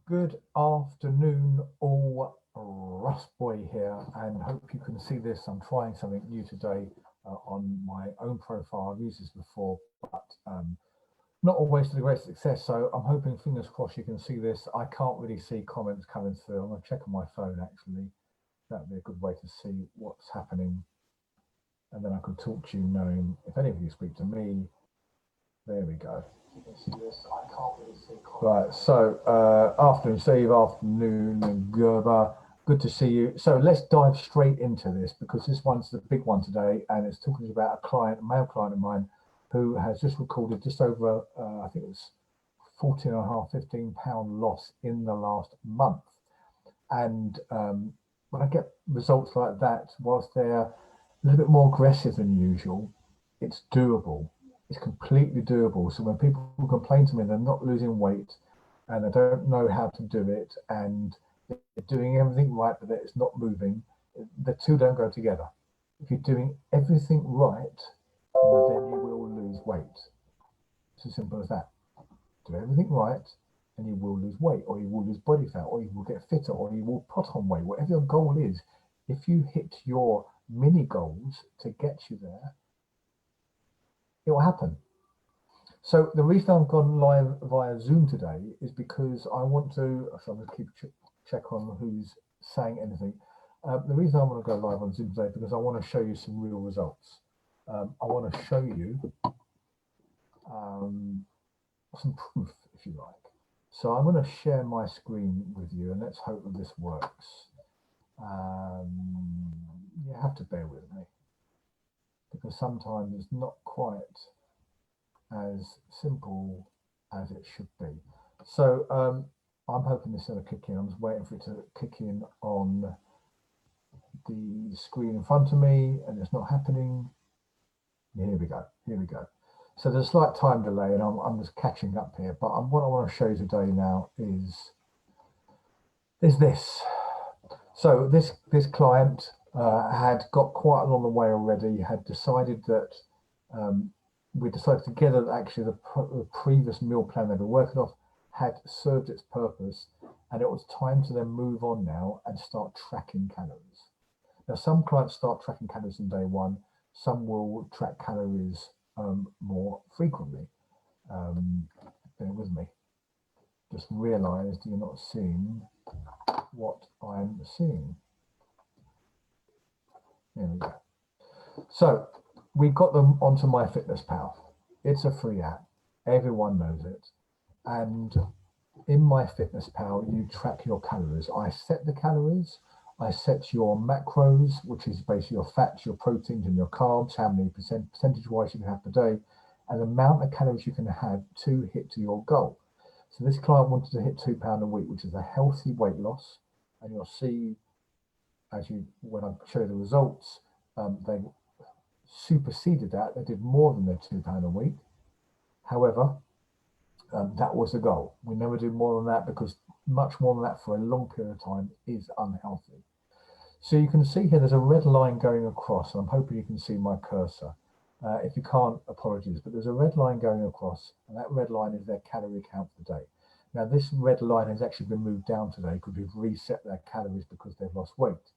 Good afternoon, all. Russ Boy here, and hope you can see this. I'm trying something new today on my own profile. I've used this before, but not always to the great success. So I'm hoping, fingers crossed, you can see this. I can't really see comments coming through. I'm going to check on my phone actually. That'd be a good way to see what's happening, and then I can talk to you knowing if any of you speak to me. There we go. You can see this. I can't really see. Right. So afternoon, Steve. Afternoon, Gerber. Good to see you. So let's dive straight into this because this one's the big one today, and it's talking about a client, a male client of mine, who has just recorded just over, I think it was 14.5, £15 loss in the last month. And when I get results like that, whilst they're a little bit more aggressive than usual, it's doable. It's completely doable. So when people complain to me they're not losing weight and they don't know how to do it and they're doing everything right but it's not moving, the two don't go together. If you're doing everything right, then you will lose weight. It's as simple as that. Do everything right and you will lose weight, or you will lose body fat, or you will get fitter, or you will put on weight. Whatever your goal is, if you hit your mini goals to get you there, it will happen. So the reason I've gone live via Zoom today is because I want to, so I'm going to keep check on who's saying anything. The reason I want to go live on Zoom today is because I want to show you some real results. I want to show you some proof, if you like. So I'm going to share my screen with you, and let's hope that this works. You have to bear with me because sometimes it's not quite as simple as it should be. So I'm hoping this is going to kick in. I'm just waiting for it to kick in on the screen in front of me, and it's not happening. Here we go. Here we go. So there's a slight time delay, and I'm just catching up here. But what I want to show you today now is this. So this client had got quite along the way already. Had decided that we decided together that actually the previous meal plan they've been working off had served its purpose, and it was time to then move on now and start tracking calories. Now, some clients start tracking calories on day one. Some will track calories more frequently. Bear with me. Just realised you're not seeing what I'm seeing. There we go. So we got them onto MyFitnessPal. It's a free app. Everyone knows it. And in MyFitnessPal, you track your calories. I set the calories. I set your macros, which is basically your fats, your proteins, and your carbs, how many percentage-wise you can have per day, and the amount of calories you can have to hit to your goal. So this client wanted to hit £2 a week, which is a healthy weight loss. And you'll see, when I show you the results, they superseded that. They did more than their £2 a week. However, that was the goal. We never do more than that because much more than that for a long period of time is unhealthy. So you can see here there's a red line going across, and I'm hoping you can see my cursor. If you can't, apologies, but there's a red line going across, and that red line is their calorie count for the day. Now this red line has actually been moved down today because we've reset their calories because they've lost weight.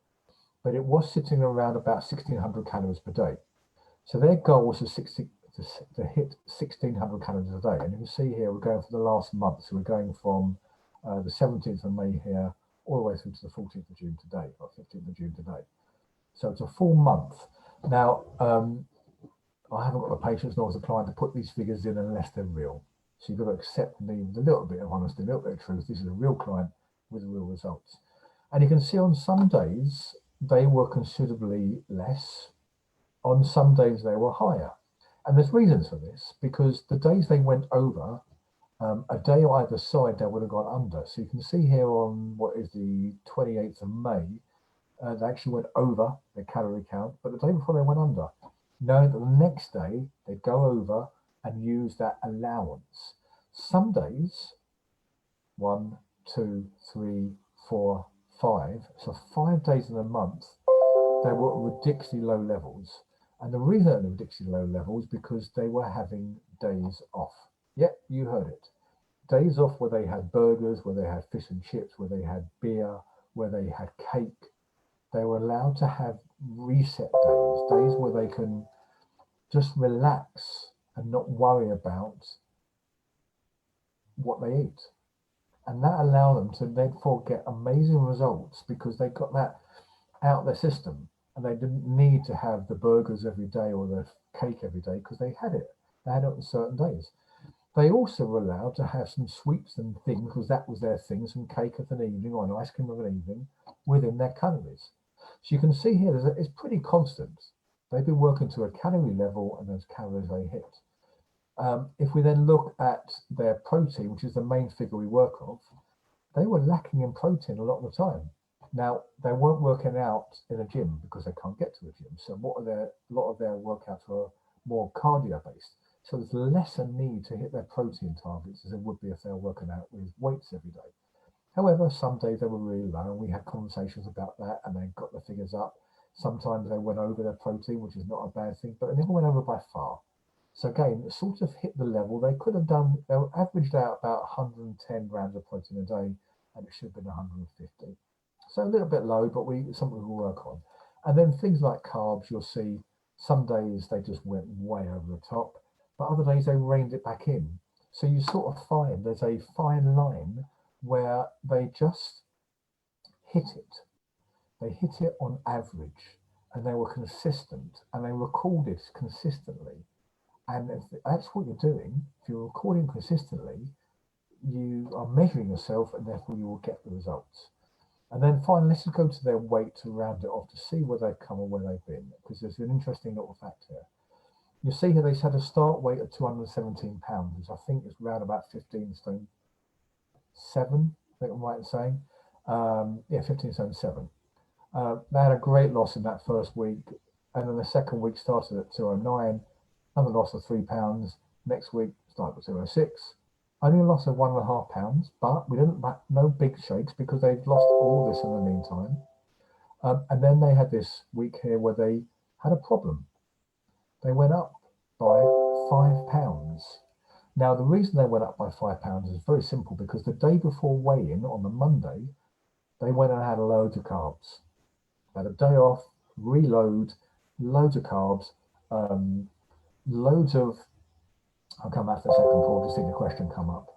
But it was sitting around about 1,600 calories per day. So their goal was to hit 1,600 calories a day. And you can see here, we're going for the last month. So we're going from the 17th of May here, all the way through to the 14th of June today, or 15th of June today. So it's a full month. Now, I haven't got the patience nor the client to put these figures in unless they're real. So you've got to accept me with a little bit of honesty, a little bit of truth. This is a real client with real results. And you can see on some days, they were considerably less. On some days, they were higher. And there's reasons for this, because the days they went over, a day on either side, they would have gone under. So you can see here on what is the 28th of May, they actually went over their calorie count, but the day before they went under. Knowing that the next day they'd go over and use that allowance. Some days, 1, 2, 3, 4, 5, so 5 days in a month, they were at ridiculously low levels. And the reason they were ridiculously low levels is because they were having days off. Yep, you heard it. days off where they had burgers, where they had fish and chips, where they had beer, where they had cake. They were allowed to have reset days, days where they can just relax and not worry about what they eat. And that allowed them to therefore get amazing results because they got that out of their system, and they didn't need to have the burgers every day or the cake every day because they had it. They had it on certain days. They also were allowed to have some sweets and things because that was their thing, some cake of an evening or an ice cream of an evening within their calories. So you can see here, it's pretty constant. They've been working to a calorie level and those calories they hit. If we then look at their protein, which is the main figure we work off, they were lacking in protein a lot of the time. Now, they weren't working out in a gym because they can't get to a gym. So a lot of their workouts were more cardio based. So there's lesser need to hit their protein targets as it would be if they were working out with weights every day. However, some days they were really low, and we had conversations about that, and they got the figures up. Sometimes they went over their protein, which is not a bad thing, but they never went over by far. So again, it sort of hit the level. They could have done, they were averaged out about 110 grams of protein a day, and it should have been 150. So a little bit low, but something we'll work on. And then things like carbs, you'll see some days they just went way over the top, but other days they reined it back in. So you sort of find there's a fine line where they just hit it. They hit it on average, and they were consistent, and they recorded consistently. And if that's what you're doing, if you're recording consistently, you are measuring yourself, and therefore you will get the results. And then finally, let's just go to their weight to round it off to see where they've come or where they've been, because there's an interesting little fact here. You see here, they had a start weight of 217 pounds, which I think is around about 15 stone 7, I think I'm right in saying. 15 stone 7. They had a great loss in that first week, and then the second week started at 209, another loss of 3 pounds. Next week started at 206. Only a loss of 1.5 pounds, but we didn't no big shakes because they've lost all this in the meantime. And then they had this week here where they had a problem. They went up by 5 pounds. Now, the reason they went up by 5 pounds is very simple, because the day before weigh-in on the Monday, they went and had loads of carbs. They had a day off, reload, loads of carbs, loads of, I'll come back to the second Paul, just see the question come up.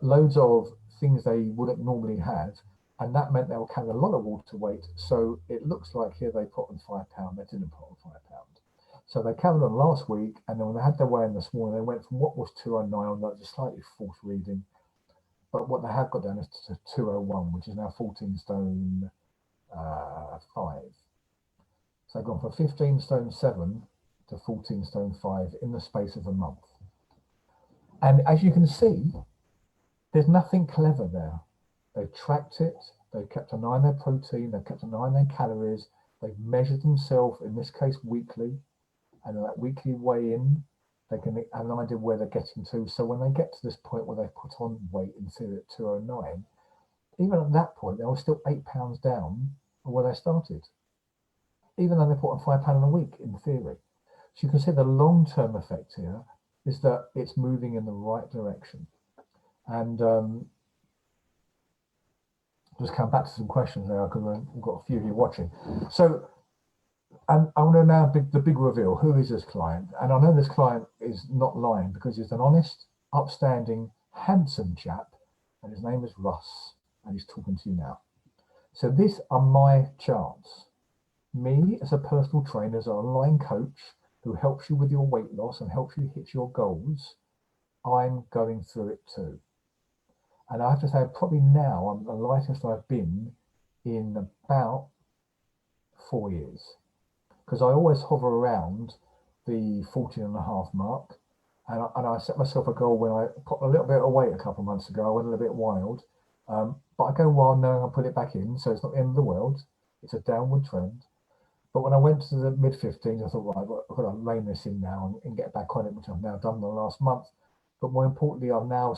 Loads of things they wouldn't normally have, and that meant they were carrying a lot of water weight. So it looks like here they put on 5 pounds, they didn't put on 5 pounds. So they carried on last week, and then when they had their weigh-in this morning, they went from what was 209 on that, a slightly false reading, but what they have got down is to 201, which is now 14 stone 5. So they've gone from 15 stone 7 to 14 stone 5 in the space of a month. And as you can see, there's nothing clever there. They've tracked it, they've kept an eye on their protein, they've kept an eye on their calories, they've measured themselves, in this case weekly, and that weekly weigh-in, they can get an idea where they're getting to. So when they get to this point where they put on weight in theory at 209, even at that point, they were still 8 pounds down from where they started, even though they put on 5 pounds a week in theory. So you can see the long-term effect here is that it's moving in the right direction. And just come back to some questions now, because we've got a few of you watching. So, and I want to now the big reveal. Who is this client? And I know this client is not lying, because he's an honest, upstanding, handsome chap, and his name is Russ, and he's talking to you now. So these are my charts. Me as a personal trainer, as an online coach who helps you with your weight loss and helps you hit your goals, I'm going through it too. And I have to say, probably now I'm the lightest I've been in about 4 years, because I always hover around the 14.5 mark. And I set myself a goal when I put a little bit of weight a couple of months ago. I went a little bit wild, but I go wild knowing I'll put it back in, so it's not the end of the world. It's a downward trend. But when I went to the mid-15s, I thought, right, I've got to rein this in now and get back on it, which I've now done the last month. But more importantly, I've now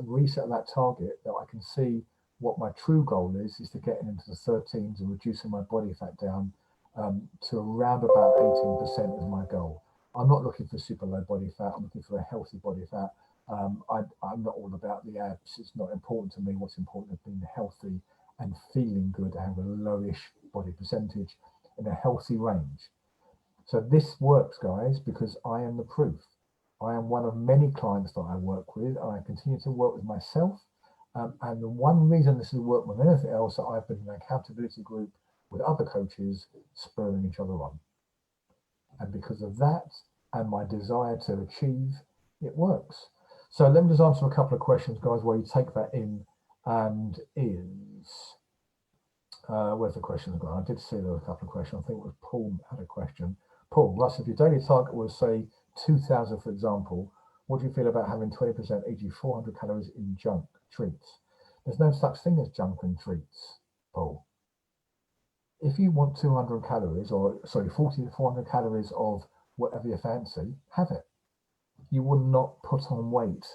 reset that target that I can see what my true goal is to getting into the 13s and reducing my body fat down to around about 18% is my goal. I'm not looking for super low body fat. I'm looking for a healthy body fat. I'm not all about the abs. It's not important to me. What's important is being healthy and feeling good, and have a lowish body percentage in a healthy range. So this works, guys, because I am the proof. I am one of many clients that I work with, and I continue to work with myself. And the one reason this has worked more than anything else, that I've been in an accountability group with other coaches spurring each other on. And because of that and my desire to achieve, it works. So let me just answer a couple of questions, guys, while you take that in. And where's the question gone? I did see there were a couple of questions. I think it was Paul had a question. Paul, Russ, if your daily target was, say, 2,000, for example, what do you feel about having 20%, e.g. 400 calories in junk treats? There's no such thing as junk and treats, Paul. If you want 200 calories, or sorry, 40 to 400 calories of whatever you fancy, have it. You will not put on weight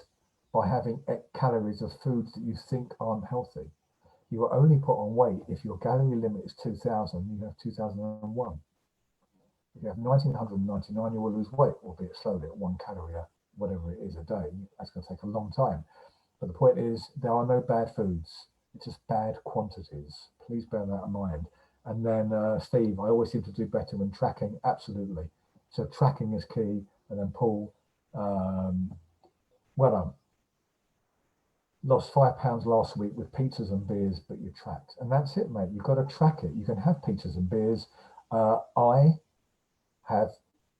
by having calories of foods that you think aren't healthy. You will only put on weight if your calorie limit is 2,000, you have 2,001. If you have 1,999, you will lose weight, albeit slowly, at 1 calorie, whatever it is a day. That's going to take a long time. But the point is, there are no bad foods. It's just bad quantities. Please bear that in mind. And then, Steve, I always seem to do better when tracking. Absolutely. So tracking is key. And then Paul, well done. Lost 5 pounds last week with pizzas and beers, but you tracked. And that's it, mate. You've got to track it. You can have pizzas and beers. I have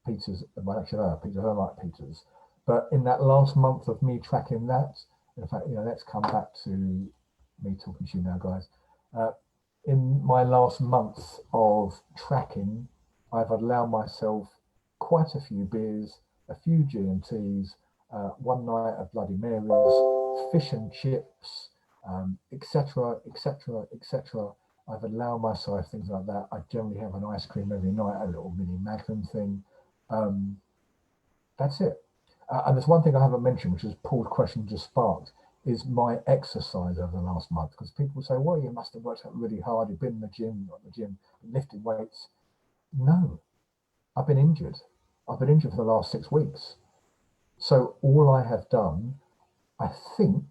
pizzas. Well, actually, I don't have pizzas. I don't like pizzas. But in that last month of me tracking that, in fact, let's come back to me talking to you now, guys. In my last month of tracking, I've allowed myself quite a few beers, a few G&Ts, one night of Bloody Marys, fish and chips, etc., etc., etc. I've allowed myself things like that. I generally have an ice cream every night, a little mini Magnum thing. That's it. And there's one thing I haven't mentioned, which is Paul's question just sparked, is my exercise over the last month. Because people say, well, you must have worked out really hard. You've been in the gym, not the gym, lifting weights. No, I've been injured. I've been injured for the last 6 weeks. So all I have done, I think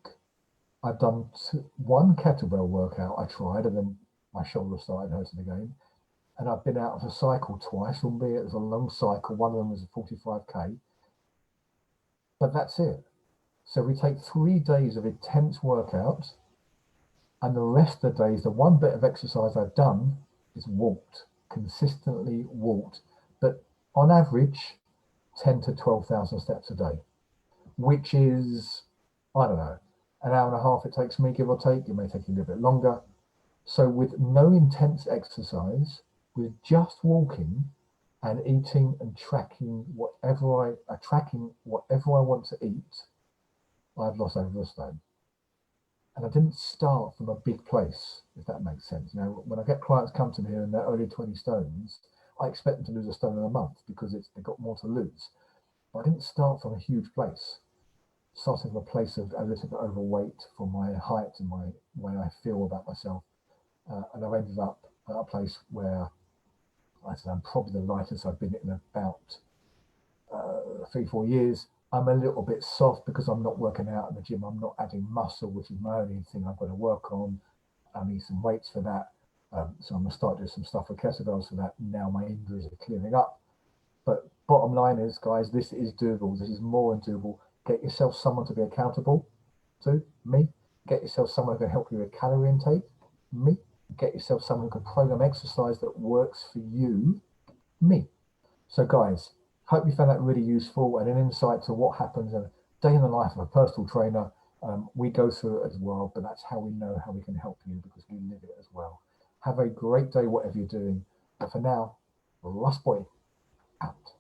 I've done one kettlebell workout I tried, and then my shoulder started hurting again. And I've been out of a cycle twice, albeit it was a long cycle. One of them was a 45k. But that's it. So we take 3 days of intense workout, and the rest of the days, the one bit of exercise I've done is walked, consistently walked, but on average, 10 to 12,000 steps a day, which is, I don't know, an hour and a half it takes me, give or take. It may take you a little bit longer. So with no intense exercise, with just walking and eating and tracking whatever I want to eat, I've lost over a stone. And I didn't start from a big place, if that makes sense. When I get clients come to me in their early 20 stones, I expect them to lose a stone in a month because they've got more to lose. But I didn't start from a huge place. Starting from a place of a little bit overweight for my height and my way I feel about myself. And I've ended up at a place where I said I'm probably the lightest I've been in about 3-4 years. I'm a little bit soft because I'm not working out in the gym. I'm not adding muscle, which is my only thing I've got to work on. I need some weights for that. So I'm going to start doing some stuff with kettlebells for that. Now my injuries are clearing up. But bottom line is, guys, this is doable. This is more than doable. Get yourself someone to be accountable to, me. Get yourself someone who can help you with calorie intake, me. Get yourself someone who can program exercise that works for you, me. So guys, hope you found that really useful and an insight to what happens in a day in the life of a personal trainer. We go through it as well, but that's how we know how we can help you, because we live it as well. Have a great day, whatever you're doing. But for now, Russ Boy out.